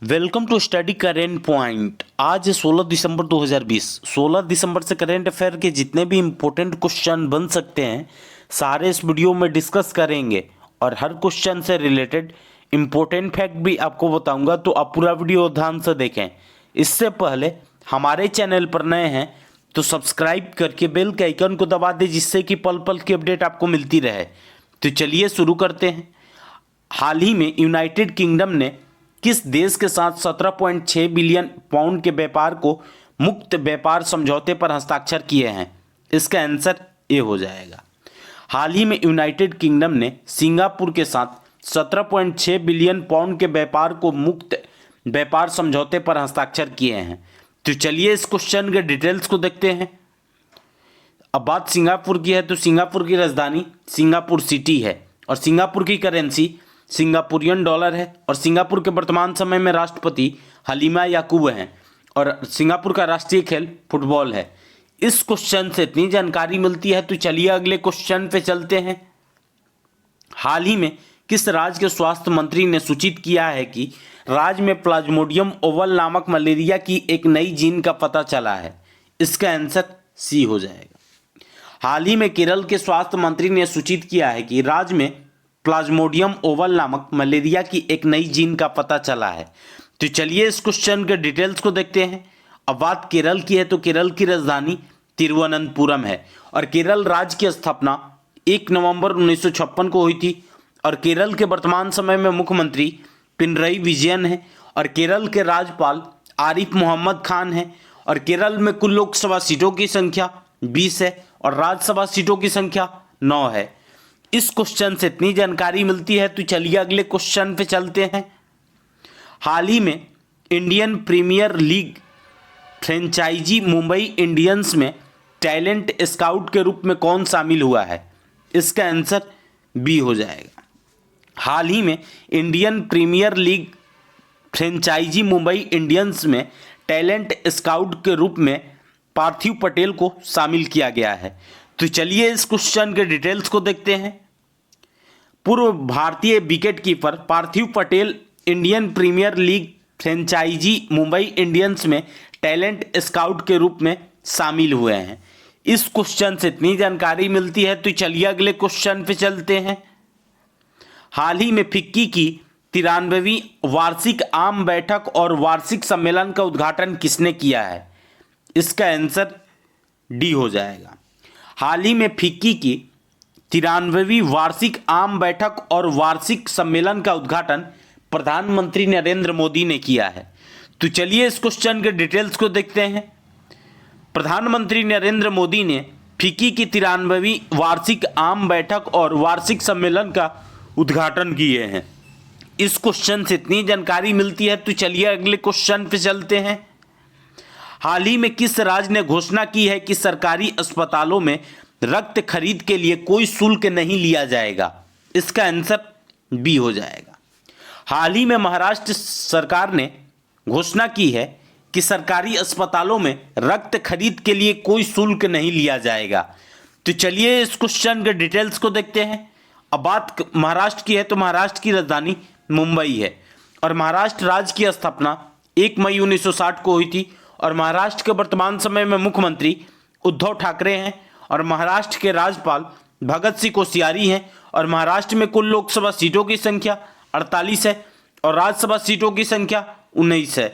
Welcome to study current point. आज है 16 दिसंबर 2020। 16 दिसंबर से करेंट अफेयर के जितने भी इम्पोर्टेंट क्वेश्चन बन सकते हैं सारे इस वीडियो में डिस्कस करेंगे और हर क्वेश्चन से रिलेटेड इम्पोर्टेंट फैक्ट भी आपको बताऊंगा, तो आप पूरा वीडियो ध्यान से देखें। इससे पहले हमारे चैनल पर नए हैं तो सब्सक्राइब करके बेल के आइकन को दबा दें, जिससे कि पल पल की अपडेट आपको मिलती रहे। तो चलिए शुरू करते हैं। हाल ही में यूनाइटेड किंगडम ने किस देश के साथ 17.6 बिलियन पाउंड के व्यापार को मुक्त व्यापार समझौते पर हस्ताक्षर किए हैं? इसका आंसर ए हो जाएगा। हाल ही में यूनाइटेड किंगडम ने सिंगापुर के साथ 17.6 बिलियन पाउंड के व्यापार को मुक्त व्यापार समझौते पर हस्ताक्षर किए हैं। तो चलिए इस क्वेश्चन के डिटेल्स को देखते हैं। अब बात सिंगापुर की है तो सिंगापुर की राजधानी सिंगापुर सिटी है और सिंगापुर की करेंसी सिंगापुरियन डॉलर है और सिंगापुर के वर्तमान समय में राष्ट्रपति हलीमा याकूब हैं और सिंगापुर का राष्ट्रीय खेल फुटबॉल है। इस क्वेश्चन से इतनी जानकारी मिलती है तो चलिए अगले क्वेश्चन पे चलते हैं। हाल ही में किस राज्य के स्वास्थ्य मंत्री ने सूचित किया है कि राज्य में प्लाज्मोडियम ओवल नामक मलेरिया की एक नई जीन का पता चला है? इसका आंसर सी हो जाएगा। हाल ही में केरल के स्वास्थ्य मंत्री ने सूचित किया है कि राज्य में प्लाज्मोडियम ओवल नामक मलेरिया की एक नई जीन का पता चला है। तो चलिए इस क्वेश्चन के डिटेल्स को देखते हैं। अब बात केरल की है तो केरल की राजधानी तिरुवनंतपुरम है और केरल राज्य की स्थापना 1 नवंबर 1956 को हुई थी और केरल के वर्तमान समय में मुख्यमंत्री पिनरई विजयन है और केरल के राज्यपाल आरिफ मोहम्मद खान हैं और केरल में कुल लोकसभा सीटों की संख्या 20 है और राज्यसभा सीटों की संख्या 9 है। इस क्वेश्चन से इतनी जानकारी मिलती है तो चलिए अगले क्वेश्चन पे चलते हैं। हाल ही में Indian Premier League franchise Mumbai Indians में टैलेंट स्काउट के रूप में कौन शामिल हुआ है? इसका आंसर बी हो जाएगा। हाल ही में Indian Premier League franchise Mumbai Indians में टैलेंट स्काउट के रूप में पार्थिव पटेल को शामिल किया गया है। तो चलिए इस क्वेश्चन के डिटेल्स को देखते हैं। पूर्व भारतीय wicket keeper Parthiv Patel Indian Premier League franchise Mumbai Indians में टैलेंट स्काउट के रूप में शामिल हुए हैं। इस क्वेश्चन से इतनी जानकारी मिलती है तो चलिए अगले क्वेश्चन पे चलते हैं। हाल ही में फिक्की की 93वीं वार्षिक आम बैठक और वार्षिक सम्मेलन का उद्घाटन किसने किया है? इसका आंसर डी हो जाएगा। हाल ही में फिक्की की 93वीं वार्षिक आम बैठक और वार्षिक सम्मेलन का उद्घाटन प्रधानमंत्री नरेंद्र मोदी ने किया है। तो चलिए इस क्वेश्चन के डिटेल्स को देखते हैं। प्रधानमंत्री नरेंद्र मोदी ने फिक्की की 93वीं वार्षिक आम बैठक और वार्षिक सम्मेलन का उद्घाटन किए हैं। इस क्वेश्चन से इतनी जानकारी मिलती है तो चलिए अगले क्वेश्चन पे चलते हैं। हाल ही में किस राज्य ने घोषणा की है कि सरकारी अस्पतालों में रक्त खरीद के लिए कोई शुल्क नहीं लिया जाएगा? इसका आंसर बी हो जाएगा। हाल ही में महाराष्ट्र सरकार ने घोषणा की है कि सरकारी अस्पतालों में रक्त खरीद के लिए कोई शुल्क नहीं लिया जाएगा। तो चलिए इस क्वेश्चन के डिटेल्स को देखते हैं। अब बात महाराष्ट्र की है तो महाराष्ट्र की राजधानी मुंबई है और महाराष्ट्र राज्य की स्थापना 1 मई 1960 को हुई थी और महाराष्ट्र के वर्तमान समय में मुख्यमंत्री उद्धव ठाकरे हैं और महाराष्ट्र के राज्यपाल भगत सिंह कोश्यारी हैं और महाराष्ट्र में कुल लोकसभा सीटों की संख्या 48 है और राज्यसभा सीटों की संख्या 19 है।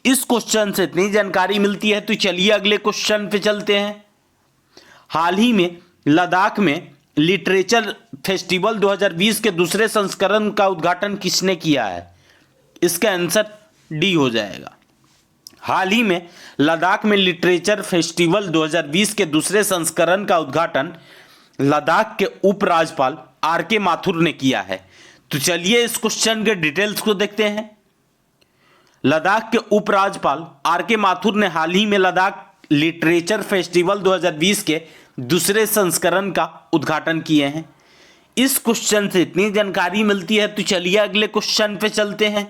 इस क्वेश्चन से इतनी जानकारी मिलती है तो चलिए अगले क्वेश्चन पे चलते हैं। हाल ही में लद्दाख में लिटरेचर फेस्टिवल 2020 के दूसरे संस्करण का उद्घाटन किसने किया है? इसका आंसर डी हो जाएगा। हाल ही में लद्दाख में लिटरेचर फेस्टिवल 2020 के दूसरे संस्करण का उद्घाटन लद्दाख के उपराज्यपाल आर.के. माथुर ने किया है। तो चलिए इस क्वेश्चन के डिटेल्स को देखते हैं। लद्दाख के उपराज्यपाल आर.के. माथुर ने हाल ही में लद्दाख लिटरेचर फेस्टिवल 2020 के दूसरे संस्करण का उद्घाटन किए हैं। इस क्वेश्चन से इतनी जानकारी मिलती है तो चलिए अगले क्वेश्चन पे चलते हैं।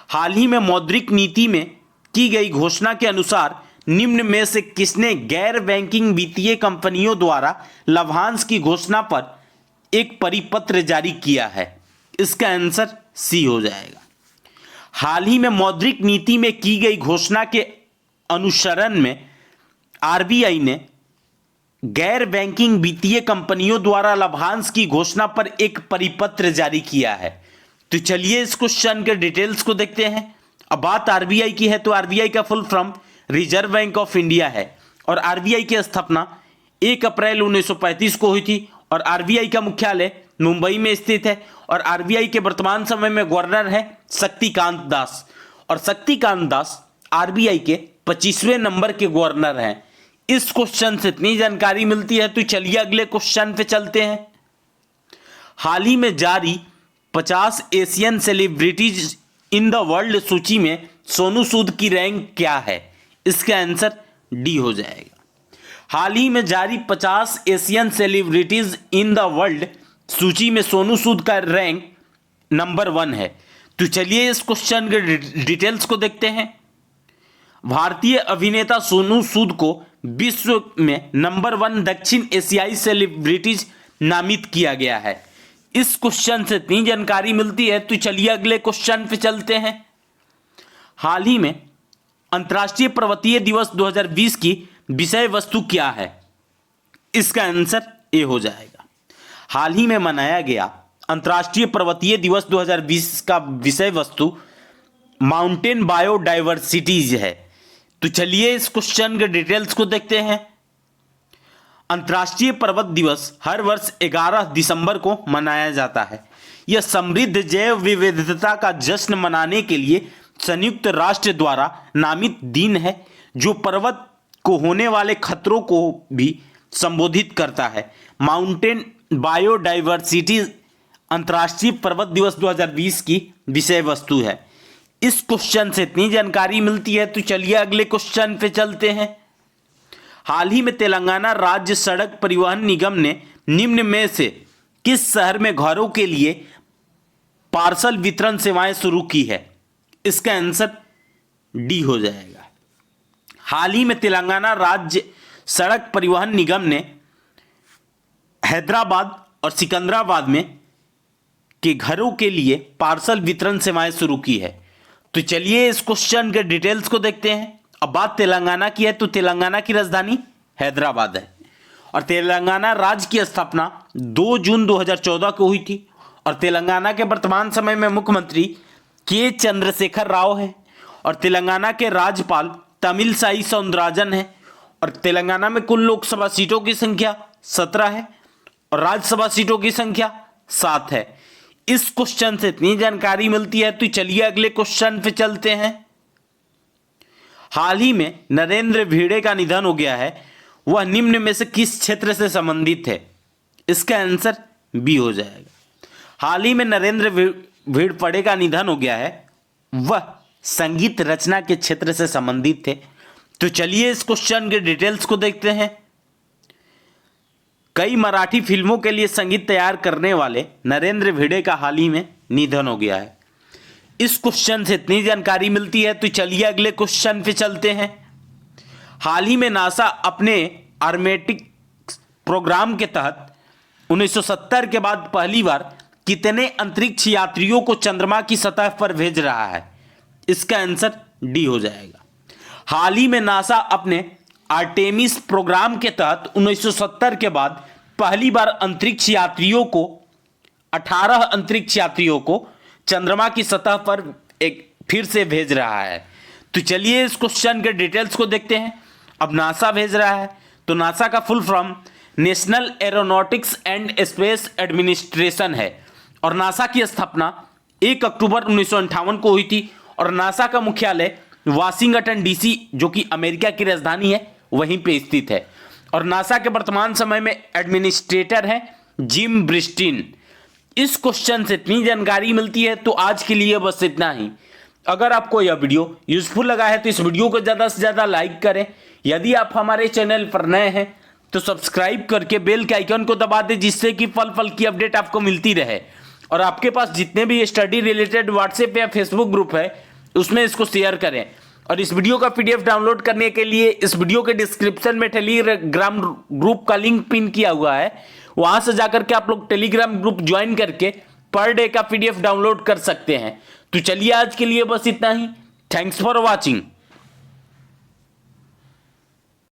हाल ही में मौद्रिक नीति में की गई घोषणा के अनुसार निम्न में से किसने गैर बैंकिंग वित्तीय कंपनियों द्वारा लाभांश की घोषणा पर एक परिपत्र जारी किया है? इसका आंसर सी हो जाएगा। हाल ही में मौद्रिक नीति में की गई घोषणा के अनुसरण में आरबीआई ने गैर बैंकिंग वित्तीय कंपनियों द्वारा लाभांश की घोषणा पर एक परिपत्र जारी किया है। तो चलिए इस क्वेश्चन के डिटेल्स को देखते हैं। अब बात आरबीआई की है तो आरबीआई का full form reserve bank of India है और आरबीआई की स्थापना 1 अप्रैल 1935 को हुई थी और आरबीआई का मुख्यालय मुंबई में स्थित है और आरबीआई के वर्तमान समय में गवर्नर है शक्तिकांत दास और शक्तिकांत दास आरबीआई के 25वें नंबर के गवर्नर हैं। इस क्वेश्चन से इतनी जानकारी मिलती है तो चलिए अगले क्वेश्चन पे चलते हैं। हाल ही में जारी 50 Asian celebrities in the world सूची में सोनू सूद की रैंक क्या है? इसका आंसर डी हो जाएगा। हाल ही में जारी 50 Asian celebrities in the world सूची में सोनू सूद का रैंक नंबर 1 है। तो चलिए इस क्वेश्चन के डिटेल्स को देखते हैं। भारतीय अभिनेता सोनू सूद को विश्व में नंबर 1 दक्षिण एशियाई सेलिब्रिटीज नामित किया गया है। इस क्वेश्चन से इतनी जानकारी मिलती है तो चलिए अगले क्वेश्चन पे चलते हैं। हाल ही में अंतर्राष्ट्रीय पर्वतीय दिवस 2020 की विषय वस्तु क्या है? इसका आंसर ए हो जाएगा। हाल ही में मनाया गया अंतर्राष्ट्रीय पर्वतीय दिवस 2020 का विषय वस्तु माउंटेन बायोडाइवर्सिटीज है। तो चलिए इस क्वेश्चन के डिटेल्स को देखते हैं। अंतर्राष्ट्रीय पर्वत दिवस हर वर्ष 11 दिसंबर को मनाया जाता है। यह समृद्ध जैव विविधता का जश्न मनाने के लिए संयुक्त राष्ट्र द्वारा नामित दिन है जो पर्वत को होने वाले खतरों को भी संबोधित करता है। माउंटेन बायोडाइवर्सिटी अंतर्राष्ट्रीय पर्वत दिवस 2020 की विषय वस्तु है। इस क्वेश्चन से इतनी जानकारी मिलती है तो चलिए अगले क्वेश्चन पे चलते हैं। हाल ही में तेलंगाना राज्य सड़क परिवहन निगम ने निम्न में से किस शहर में घरों के लिए पार्सल वितरण सेवाएं शुरू की है? इसका आंसर डी हो जाएगा। हाल ही में तेलंगाना राज्य सड़क परिवहन निगम ने हैदराबाद और सिकंदराबाद में के घरों के लिए पार्सल वितरण सेवाएं शुरू की है। तो चलिए इस क्वेश्चन के डिटेल्स को देखते हैं। अब बात तेलंगाना की है तो तेलंगाना की राजधानी हैदराबाद है और तेलंगाना राज्य की स्थापना 2 जून 2014 को हुई थी और तेलंगाना के वर्तमान समय में मुख्यमंत्री के चंद्रशेखर राव है और तेलंगाना के राज्यपाल तमिलसाई सौंदरराजन है और तेलंगाना में कुल लोकसभा सीटों की संख्या 17 है और राज्यसभा सीटों की संख्या 7 है। इस क्वेश्चन से इतनी जानकारी मिलती है तो चलिए अगले क्वेश्चन पे चलते हैं। हाल ही में नरेंद्र भिड़े का निधन हो गया है, वह निम्न में से किस क्षेत्र से संबंधित है? इसका आंसर बी हो जाएगा। हाल ही में नरेंद्र भिड़े का निधन हो गया है, वह संगीत रचना के क्षेत्र से संबंधित थे। तो चलिए इस क्वेश्चन के डिटेल्स को देखते हैं। कई मराठी फिल्मों के लिए संगीत तैयार करने वाले नरेंद्र भिड़े का हाल ही में निधन हो गया है। इस क्वेश्चन से इतनी जानकारी मिलती है तो चलिए अगले क्वेश्चन पे चलते हैं। हाल ही में नासा अपने आर्मेटिक प्रोग्राम के तहत 1970 के बाद पहली बार कितने अंतरिक्ष यात्रियों को चंद्रमा की सतह पर भेज रहा है? इसका आंसर डी हो जाएगा। हाल ही में नासा अपने आर्टेमिस प्रोग्राम के तहत 1970 के बाद पहली बार अंतरिक्ष यात्रियों को 18 अंतरिक्ष यात्रियों को चंद्रमा की सतह पर एक फिर से भेज रहा है। तो चलिए इस क्वेश्चन के डिटेल्स को देखते हैं। अब नासा भेज रहा है तो नासा का full form national aeronautics and space administration है और नासा की स्थापना 1 अक्टूबर 1958 को हुई थी और नासा का मुख्यालय वाशिंगटन डीसी जो कि अमेरिका की राजधानी है वहीं पे स्थित है और नासा के वर्तमान समय में एडमिनिस्ट्रेटर है जिम ब्रिस्टिन। इस क्वेश्चन से इतनी जानकारी मिलती है तो आज के लिए बस इतना ही। अगर आपको यह वीडियो यूजफुल लगा है तो इस वीडियो को ज़्यादा से ज़्यादा लाइक करें। यदि आप हमारे चैनल पर नए हैं तो सब्सक्राइब करके बेल के आइकन को दबा दें जिससे कि पल पल की अपडेट आपको मिलती रहे और आपके पास जितने भी स्टडी रिलेटेड व्हाट्सएप या फेसबुक ग्रुप है उसमें इसको शेयर करें। और इस वीडियो का पीडीएफ डाउनलोड करने के लिए इस वीडियो के डिस्क्रिप्शन में टेलीग्राम ग्रुप का लिंक पिन किया हुआ है, वहां से जाकर के आप लोग टेलीग्राम ग्रुप ज्वाइन करके पर डे का पीडीएफ डाउनलोड कर सकते हैं। तो चलिए आज के लिए बस इतना ही। Thanks for watching.